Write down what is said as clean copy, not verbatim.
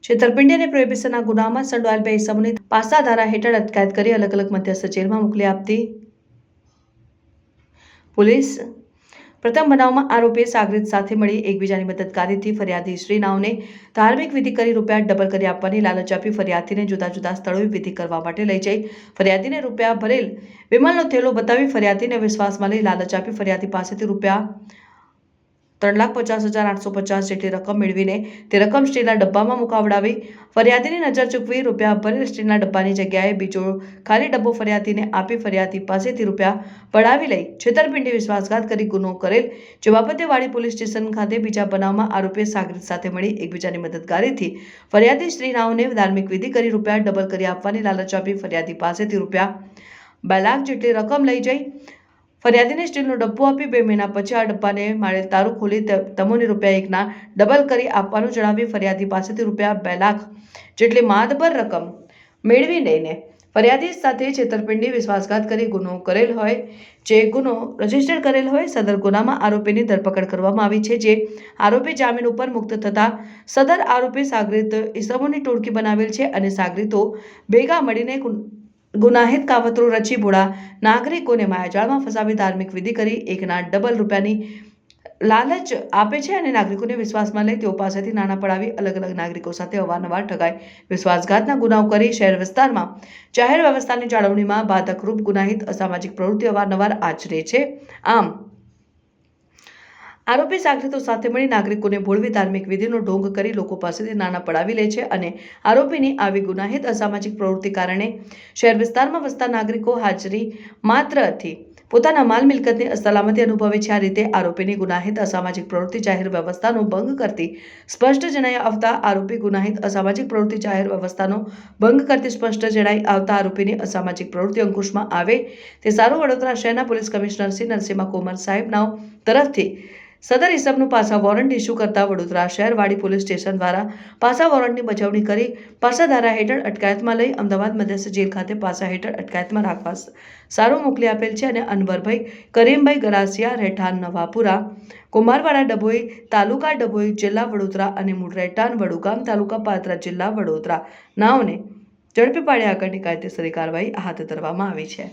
છેતરપિંડી અને પ્રોહિબિશનના ગુનામાં સંડોવાયેલ 2 ઇસમોની પાસા ધારા હેઠળ અટકાયત કરી અલગ અલગ મધ્યસ્થ જેલમાં મોકલી આપતી પોલીસ પ્રથમ બનાવમાં આરોપીએ સાગરીત સાથે મળી એકબીજાની મદદગારીથી ફરિયાદી શ્રીનાઓને ધાર્મિક વિધિ કરી રૂપિયા ડબલ કરી આપવાની લાલચ આપી ફરિયાદીને જુદા જુદા સ્થળોએ વિધિ કરવા માટે લઈ જઈ ફરિયાદીને રૂપિયા ભરેલ વિમલનો થેલો બતાવી ફરિયાદીને વિશ્વાસમાં લઈ લાલચ આપી ફરિયાદી પાસેથી રૂપિયા 3,50,850 જેટલી રકમ મેળવીને તે રકમ સ્ટીલના ડબ્બામાં મુકાવડાવી ફરિયાદીની નજર ચૂકવી રૂપિયા ભરેલ સ્ટીલના ડબ્બાની જગ્યાએ બીજો ખાલી ડબ્બો ફરિયાદીને આપી ફરિયાદી પાસેથી રૂપિયા પડાવી લઈ છેતરપિંડી વિશ્વાસઘાત કરી ગુનો કરેલ જે બાબતે વાડી પોલીસ સ્ટેશન ખાતે બીજા બનાવમાં આરોપીએ સાગરીત સાથે મળી એકબીજાની મદદગારીથી ફરિયાદી શ્રીનાઓને ધાર્મિક વિધિ કરી રૂપિયા ડબલ કરી આપવાની લાલચ આપી ફરિયાદી પાસેથી રૂપિયા 2 લાખ જેટલી રકમ લઈ જઈ ફરિયાદીને સ્ટીલનો ડબ્બો આપી 2 મહિના પછી આ ડબ્બાને માળેલ તારું ખોલી તમોને રૂપિયા 1ના ડબલ કરી આપવાનું જણાવી ફરિયાદી પાસેથી રૂપિયા 2 લાખ જેટલી માતબર રકમ મેળવી લઈને ફરિયાદી સાથે છેતરપિંડી વિશ્વાસઘાત કરી ગુનો કરેલ હોય જે ગુનો રજીસ્ટર કરેલ હોય સદર ગુનામાં આરોપીની ધરપકડ કરવામાં આવી છે જે આરોપી જામીન ઉપર મુક્ત થતા સદર આરોપી સાગરીત ઇસમોની ટોળકી બનાવેલ છે અને સાગરીતો ભેગા મળીને ગુનાહિત કાવતરો રચી ભોળા નાગરિકોને માયાજાળમાં ફસાવી ધાર્મિક વિધિ કરી 1ના ડબલ રૂપિયાની લાલચ આપે છે અને નાગરિકોને વિશ્વાસમાં લઈ તેઓ પાસેથી નાણાં પડાવી અલગ અલગ નાગરિકો સાથે અવારનવાર ઠગાઈ વિશ્વાસઘાતના ગુનાઓ કરી શહેર વિસ્તારમાં જાહેર વ્યવસ્થાની જાળવણીમાં બાધકરૂપ ગુનાહિત અસામાજિક પ્રવૃત્તિ અવારનવાર આચરે છે આમ આરોપી સાગરીતો સાથે મળી નાગરિકોને ભોળવી ધાર્મિક વિધિનો ઢોંગ કરી લોકો પાસેથી નાણાં પડાવી લે છે અને આરોપીની આવી ગુનાહિત અસામાજિક પ્રવૃત્તિ કારણે શહેર વિસ્તારમાં વસતા નાગરિકો હાજરી માત્રથી પોતાના માલ મિલકતની અસલામતી અનુભવે છે આ રીતે આરોપીની ગુનાહિત અસામાજિક પ્રવૃત્તિ જાહેર વ્યવસ્થાનો ભંગ કરતી સ્પષ્ટ જણાઈ આવતા આરોપી ગુનાહિત અસામાજિક પ્રવૃત્તિ જાહેર વ્યવસ્થાનો ભંગ કરતી સ્પષ્ટ જણાઈ આવતા આરોપીની અસામાજિક પ્રવૃત્તિ અંકુશમાં આવે તે સારું વડોદરા શહેરના પોલીસ કમિશનર શ્રી નરસિંહ કોમર સાહેબના તરફથી સદર ઇસમનું પાસા વોરંટ ઇસ્યુ કરતા વડોદરા શહેર વાડી પોલીસ સ્ટેશન દ્વારા પાસા વોરંટની બજાવણી કરી પાસા ધારા હેઠળ અટકાયતમાં લઈ અમદાવાદ મધ્યસ્થ જેલ ખાતે પાસા હેઠળ અટકાયતમાં રાખવા સારું મોકલી આપેલ છે અને અનવરભાઈ કરીમભાઈ ગરાસિયા રહેઠાણ નવાપુરા કુમારવાડા ડભોઈ તાલુકા ડભોઈ જિલ્લા વડોદરા અને મૂળ રહેઠાણ વડુગામ તાલુકા પાદરા જિલ્લા વડોદરા નાઓને ઝડપી પાડી આગળની કાયદેસરી કાર્યવાહી હાથ ધરવામાં આવી છે।